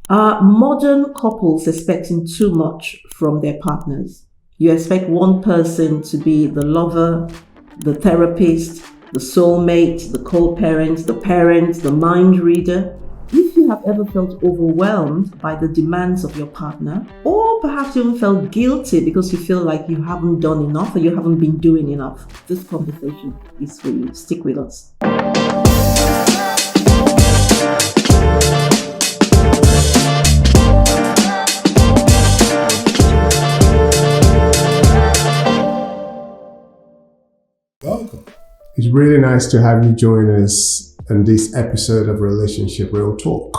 Are modern couples expecting too much from their partners? You expect one person to be the lover, the therapist, the soulmate, the co-parent, the parent, the mind reader. If you have ever felt overwhelmed by the demands of your partner, or perhaps even felt guilty because you feel like you haven't done enough or you haven't been doing enough, this conversation is for you. Stick with us. Welcome. It's really nice to have you join us in this episode of Relationship Real Talk.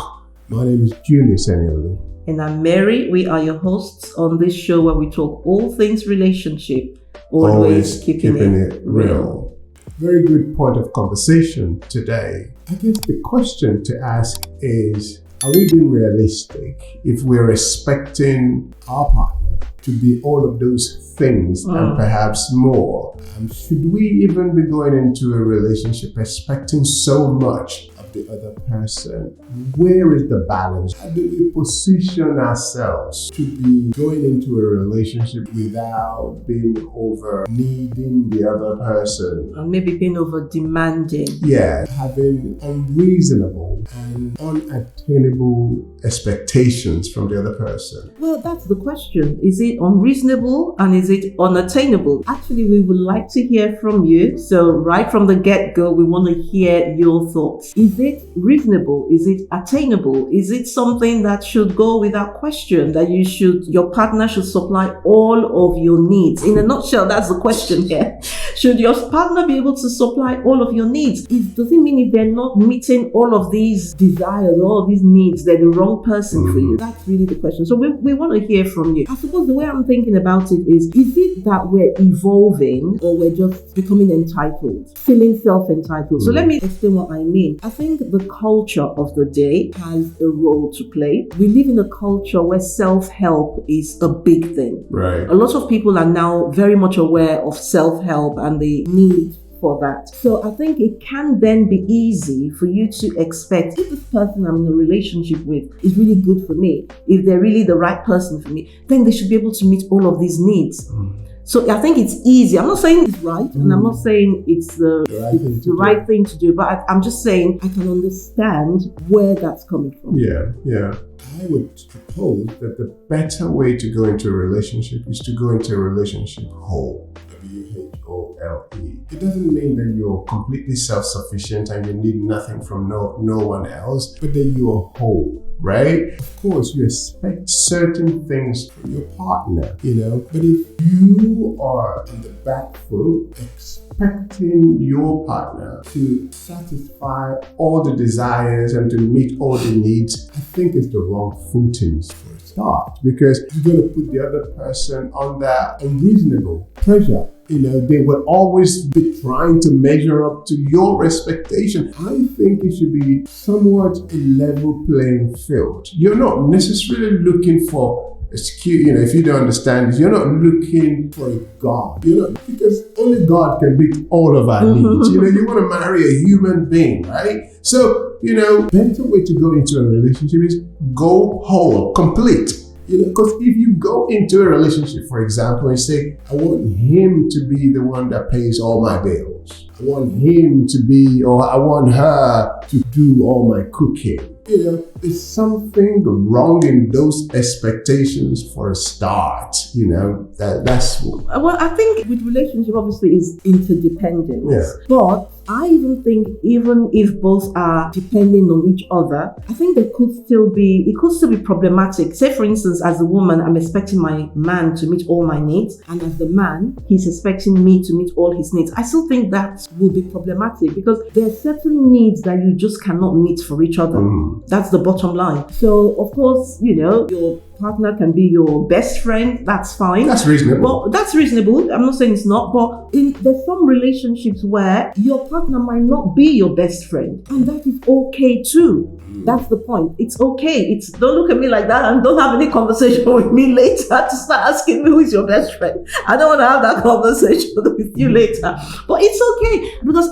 My name is Julius Eniolu. And I'm Mary. We are your hosts on this show where we talk all things relationship, always keeping it real. Very good point of conversation today. I guess the question to ask is, are we being realistic if we're expecting our partner to be all of those things and perhaps more? Should we even be going into a relationship expecting so much of the other person? Where is the balance? How do we position ourselves to be going into a relationship without being over needing the other person? And maybe being over demanding. Yeah, having unreasonable and unattainable expectations from the other person. Well, that's the question. Is it unreasonable and is it unattainable? Actually, we would like to hear from you. So right from the get-go, we want to hear your thoughts. Is it reasonable? Is it attainable? Is it something that should go without question, that your partner should supply all of your needs? In a nutshell, that's the question here. Should your partner be able to supply all of your needs? Does it mean if they're not meeting all of these desires, all of these needs, they're the wrong person for you? That's really the question. So we want to hear from you. I suppose the way I'm thinking about it is it that we're evolving or we're just becoming entitled, feeling self-entitled? So let me explain what I mean. I think the culture of the day has a role to play. We live in a culture where self-help is a big thing. Right. A lot of people are now very much aware of self-help and the need for that. So I think it can then be easy for you to expect, if this person I'm in a relationship with is really good for me, if they're really the right person for me, then they should be able to meet all of these needs. So I think it's easy. I'm not saying it's right, and I'm not saying it's the right thing to do, but I'm just saying I can understand where that's coming from. Yeah. I would propose that the better way to go into a relationship is to go into a relationship whole. WHOLE. It doesn't mean that you're completely self-sufficient and you need nothing from no one else, but that you are whole. Right? Of course, you expect certain things from your partner, but if you are on the back foot, expecting your partner to satisfy all the desires and to meet all the needs, I think it's the wrong footings for a start, because you're going to put the other person under unreasonable pressure. They will always be trying to measure up to your expectation. I think it should be somewhat a level playing field. You're not necessarily looking for if you don't understand this, you're not looking for a God. Because only God can meet all of our needs. You want to marry a human being, right? So, better way to go into a relationship is go whole, complete. Because if you go into a relationship, for example, and say, I want him to be the one that pays all my bills. I want him to be, or I want her to do all my cooking. There's something wrong in those expectations for a start. That's. Well, I think with relationship, obviously, is interdependence. Yeah. But I even think even if both are depending on each other, I think it could still be problematic. Say, for instance, as a woman, I'm expecting my man to meet all my needs, and as the man, he's expecting me to meet all his needs. I still think that will be problematic because there are certain needs that you just cannot meet for each other. That's the bottom line. So, of course, your partner can be your best friend, that's fine. That's reasonable. But that's reasonable. I'm not saying it's not, but there's some relationships where your partner might not be your best friend, and that is okay too. That's the point. It's okay. Don't look at me like that and don't have any conversation with me later to start asking me who is your best friend. I don't want to have that conversation with you later. But it's okay, because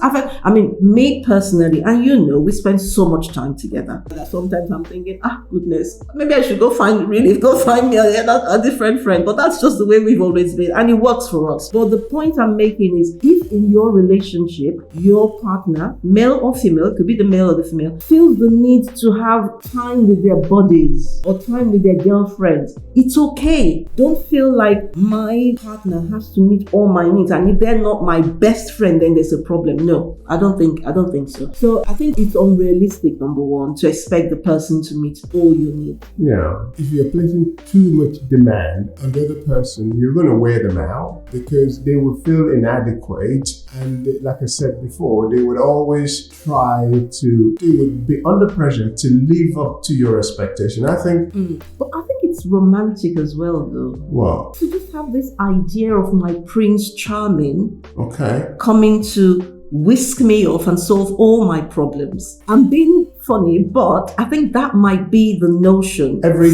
me personally, and we spend so much time together that sometimes I'm thinking, goodness, maybe I should go find me a different friend. But that's just the way we've always been, and it works for us. But the point I'm making is, if in your relationship your partner, male or female, could be the male or the female, feels the need to have time with their buddies or time with their girlfriends, it's okay. Don't feel like my partner has to meet all my needs, and if they're not my best friend, then there's a problem. No, I don't think so. So I think it's unrealistic, number one, to expect the person to meet all your needs. Yeah. If you're placing too much demand on the other person, you're going to wear them out, because they will feel inadequate. And like I said before, they would always they would be under pressure to live up to your expectation. I think. But I think it's romantic as well, though. What? To just have this idea of my Prince Charming coming to whisk me off and solve all my problems. I'm being funny, but I think that might be the notion. Every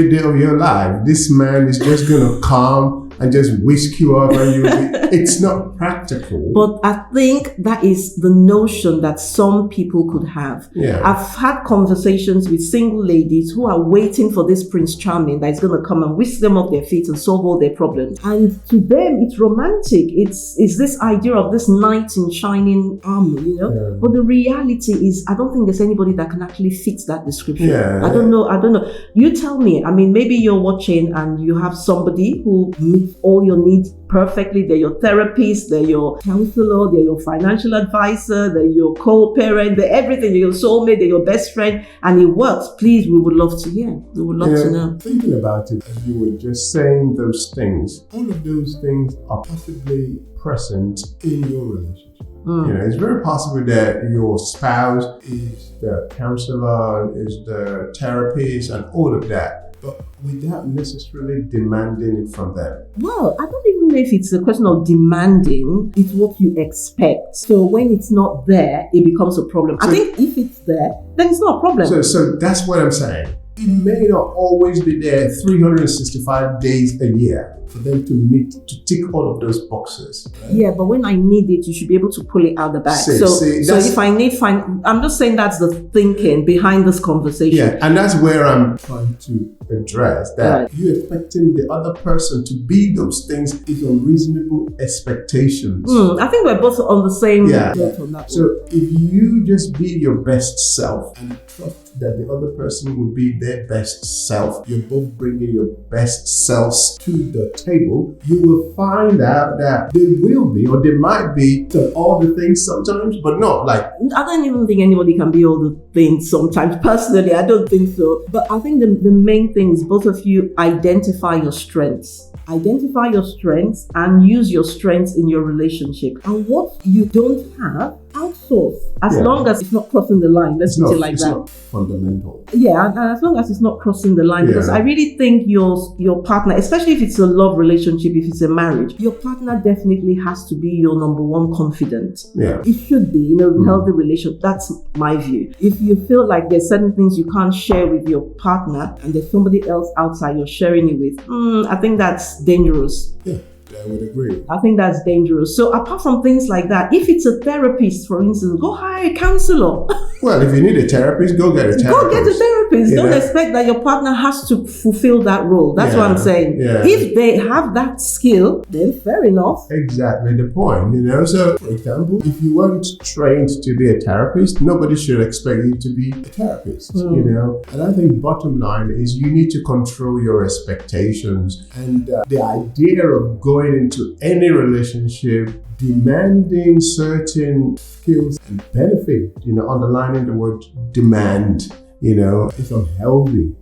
day of your life, this man is just going to come and just whisk you off, and it's not practical. But I think that is the notion that some people could have. Yeah. I've had conversations with single ladies who are waiting for this Prince Charming that is going to come and whisk them off their feet and solve all their problems. And to them, it's romantic. It's this idea of this knight in shining armor, Yeah. But the reality is, I don't think there's anybody that can actually fit that description. Yeah. I don't know. You tell me. Maybe you're watching and you have somebody who meets all your needs perfectly. They're your therapist, they're your counselor, they're your financial advisor, they're your co-parent, they're everything, they're your soulmate, they're your best friend, and it works. Please, we would love to hear. We would love to know. Thinking about it, as you were just saying those things, all of those things are possibly present in your relationship. It's very possible that your spouse is the counselor, is the therapist, and all of that, but without necessarily demanding it from them. Well, I don't even know if it's a question of demanding. It's what you expect. So when it's not there, it becomes a problem. I think if it's there, then it's not a problem. So that's what I'm saying. It may not always be there 365 days a year for them to tick all of those boxes. Right? Yeah, but when I need it, you should be able to pull it out the bag. So if I need I'm just saying that's the thinking behind this conversation. Yeah, and that's where I'm trying to address that. You expecting the other person to be those things is unreasonable expectations. I think we're both on the same boat on that. So if you just be your best self and trust that the other person will be their best self, you're both bringing your best selves to the table, you will find out that there will be, or there might be, all the things sometimes, but not like... I don't even think anybody can be all the things sometimes. Personally, I don't think so. But I think the main thing is both of you identify your strengths. Identify your strengths and use your strengths in your relationship. And what you don't have, outsource. As long as it's not crossing the line. Let's put it like that. It's not fundamental. Yeah, and as long as it's not crossing the line. Because I really think your partner, especially if it's a love relationship, if it's a marriage, your partner definitely has to be your number one confidant. Yeah. It should be, healthy relationship. That's my view. If you feel like there's certain things you can't share with your partner and there's somebody else outside you're sharing it with, I think that's dangerous. Yeah. I would agree. I think that's dangerous. So apart from things like that, if it's a therapist, for instance, go hire a counselor. Well, if you need a therapist, go get a therapist. Go get a therapist. Don't expect that your partner has to fulfill that role. That's what I'm saying. Yeah. If they have that skill, then fair enough. Exactly the point, So, for example, if you weren't trained to be a therapist, nobody should expect you to be a therapist, And I think bottom line is you need to control your expectations. And the idea of going into any relationship demanding certain skills and benefit, underlining the word demand, it's unhealthy,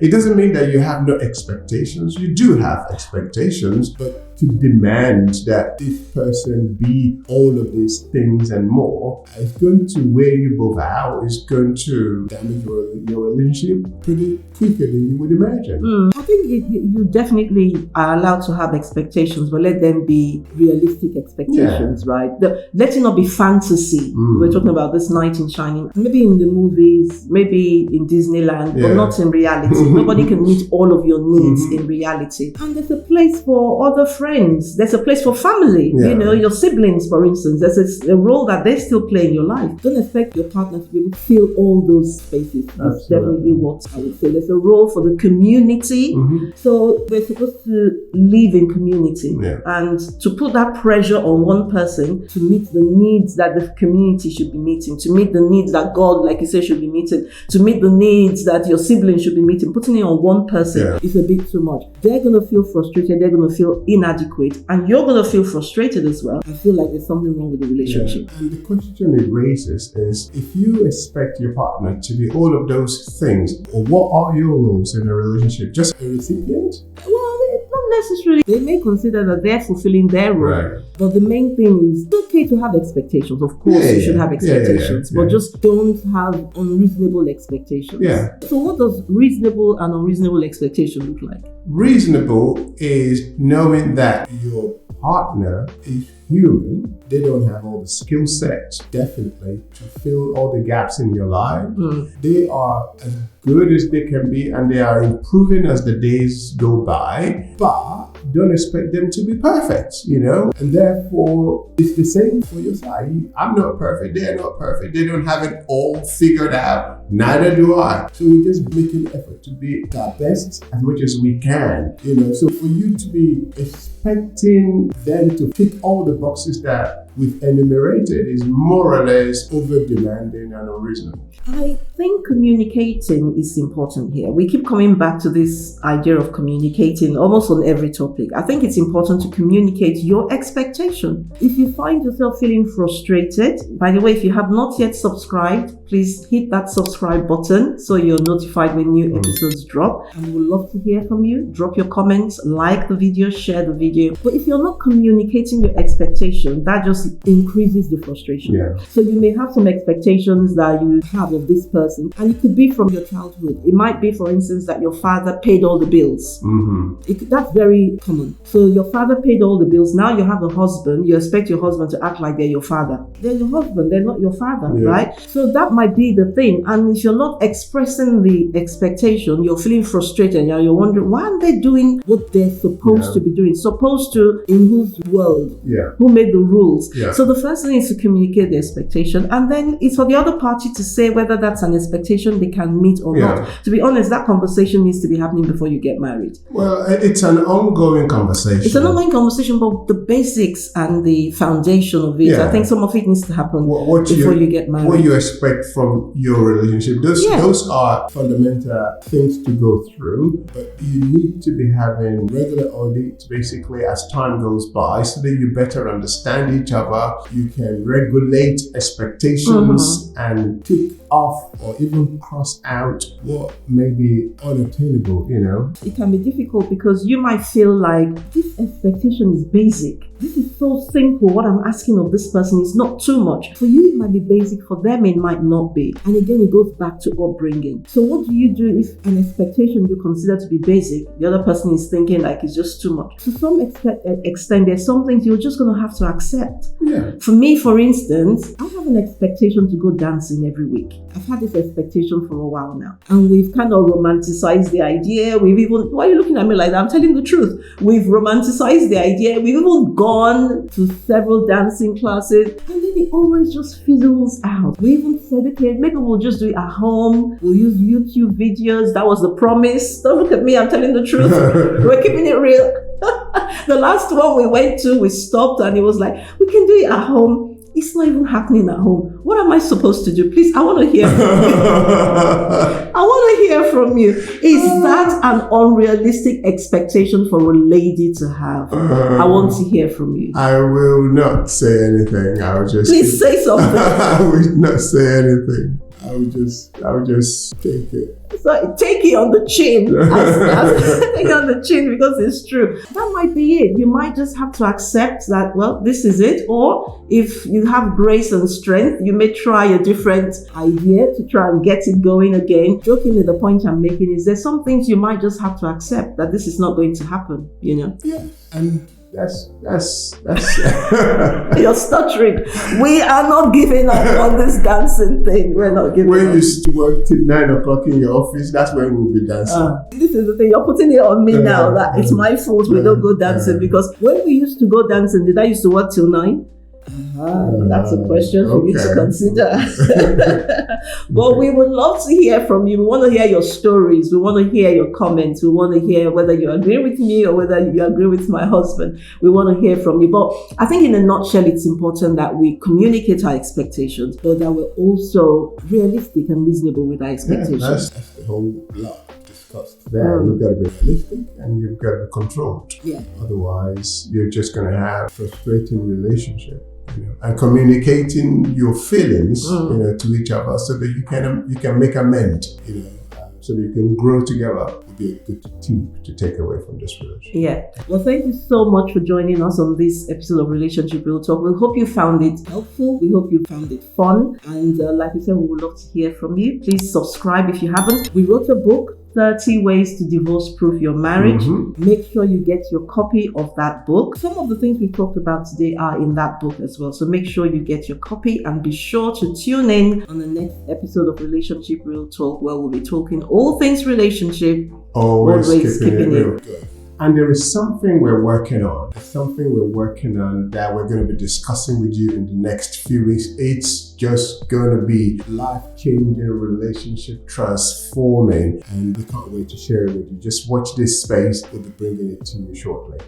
It doesn't mean that you have no expectations. You do have expectations, but to demand that this person be all of these things and more, it's going to wear you both out. It's going to damage your relationship pretty quicker than you would imagine. I think you definitely are allowed to have expectations, but let them be realistic expectations, right? Let it not be fantasy. We're talking about this knight in shining, maybe in the movies, maybe in Disneyland, but not in reality. Nobody can meet all of your needs in reality. And there's a place for other friends. There's a place for family. You know, your siblings, for instance. There's a role that they still play in your life. Don't expect your partner to be able to fill all those spaces. That's definitely what I would say. There's a role for the community. So we're supposed to live in community. And to put that pressure on one person to meet the needs that the community should be meeting, to meet the needs that God, like you said, should be meeting, to meet the needs that your siblings should be meeting, putting it on one person is a bit too much. They're going to feel frustrated, they're going to feel inadequate, and you're going to feel frustrated as well. I feel like there's something wrong with the relationship. And the question it raises is, if you expect your partner to be all of those things, what are your roles in a relationship? Just a recipient? Well, not necessarily. They may consider that they're fulfilling their role. But the main thing is, it's okay to have expectations. Of course, you should have expectations, but just don't have unreasonable expectations. So what does reasonable and unreasonable expectation look like? Reasonable is knowing that your partner is human. They don't have all the skill sets, definitely, to fill all the gaps in your life. They are as good as they can be, and they are improving as the days go by, but don't expect them to be perfect, you know? And therefore, it's the same for your side. I'm not perfect, they're not perfect. They don't have it all figured out, neither do I. So we just make an effort to be our best as much as we can, you know? So for you to be expecting them to tick all the boxes that we've enumerated is more or less over-demanding and unreasonable. I think communicating is important here. We keep coming back to this idea of communicating almost on every topic. I think it's important to communicate your expectation. If you find yourself feeling frustrated, by the way, if you have not yet subscribed, please hit that subscribe button so you're notified when new episodes drop. And we would love to hear from you. Drop your comments, like the video, share the video. But if you're not communicating your expectation, that just increases the frustration. So you may have some expectations that you have of this person, and it could be from your childhood. It might be, for instance, that your father paid all the bills. That's very common. So your father paid all the bills. Now you have a husband. You expect your husband to act like they're your father. They're your husband. They're not your father, right? So that might be the thing. And if you're not expressing the expectation, you're feeling frustrated and you're wondering, why aren't they doing what they're supposed to be doing? Supposed to, in whose world? Who made the rules? So the first thing is to communicate the expectation, and then it's for the other party to say whether that's an expectation they can meet or not. To be honest, that conversation needs to be happening before you get married. Well, it's an ongoing conversation. It's an ongoing conversation, but the basics and the foundation of it, I think some of it needs to happen before you get married. What you expect from your relationship, those are fundamental things to go through, but you need to be having regular audits basically as time goes by so that you better understand each other. You can regulate expectations and tick off or even cross out what may be unattainable, you know? It can be difficult because you might feel like this expectation is basic. This is so simple. What I'm asking of this person is not too much. For you, it might be basic. For them, it might not be. And again, it goes back to upbringing. So what do you do if an expectation you consider to be basic, the other person is thinking like it's just too much? To some extent, there's some things you're just going to have to accept. For me, for instance, I have an expectation to go dancing every week. I've had this expectation for a while now. And we've kind of romanticized the idea. We've even, why are you looking at me like that? I'm telling the truth. We've romanticized the idea. We've even gone to several dancing classes. And then it always just fizzles out. We even said, okay, maybe we'll just do it at home. We'll use YouTube videos. That was the promise. Don't look at me. I'm telling the truth. We're keeping it real. The last one we went to, we stopped and it was like, we can do it at home. It's not even happening at home. What am I supposed to do? Please, I want to hear from you. I want to hear from you. Is that an unrealistic expectation for a lady to have? I want to hear from you. I will not say anything. I will just... Please say something. I will not say anything. I I would just take it. So take it on the chin. Take it on the chin because it's true. That might be it. You might just have to accept that, well, this is it. Or if you have grace and strength, you may try a different idea to try and get it going again. Jokingly, the point I'm making is there's some things you might just have to accept that this is not going to happen, you know? Yeah. And that's You're stuttering. We are not giving up on this dancing thing. We're not giving when up. you work till 9 o'clock in your office, that's when we'll be dancing. This is the thing. You're putting it on me now that it's my fault we don't go dancing, because when we used to go dancing, did I used to work till 9? That's a question for you to consider. But we would love to hear from you. We want to hear your stories. We want to hear your comments. We want to hear whether you agree with me or whether you agree with my husband. We want to hear from you. But I think in a nutshell, it's important that we communicate our expectations, but that we're also realistic and reasonable with our expectations. Yeah, that's the whole block discussed there. You've got to be realistic and you've got to be controlled. Yeah. Otherwise, you're just going to have a frustrating relationship. And communicating your feelings, to each other, so that you can make amends, so that you can grow together. Would be a good tip to take away from this relationship. Yeah. Well, thank you so much for joining us on this episode of Relationship Real Talk. We hope you found it helpful. We hope you found it fun. And like we said, we would love to hear from you. Please subscribe if you haven't. We wrote a book, 30 Ways to Divorce-Proof Your Marriage. Make sure you get your copy of that book. Some of the things we talked about today are in that book as well. So make sure you get your copy and be sure to tune in on the next episode of Relationship Real Talk, where we'll be talking all things relationship. Always keeping it real. Good. And there is something we're working on. That we're going to be discussing with you in the next few weeks. It's just going to be life-changing, relationship transforming, and we can't wait to share it with you. Just watch this space. We'll be bringing it to you shortly.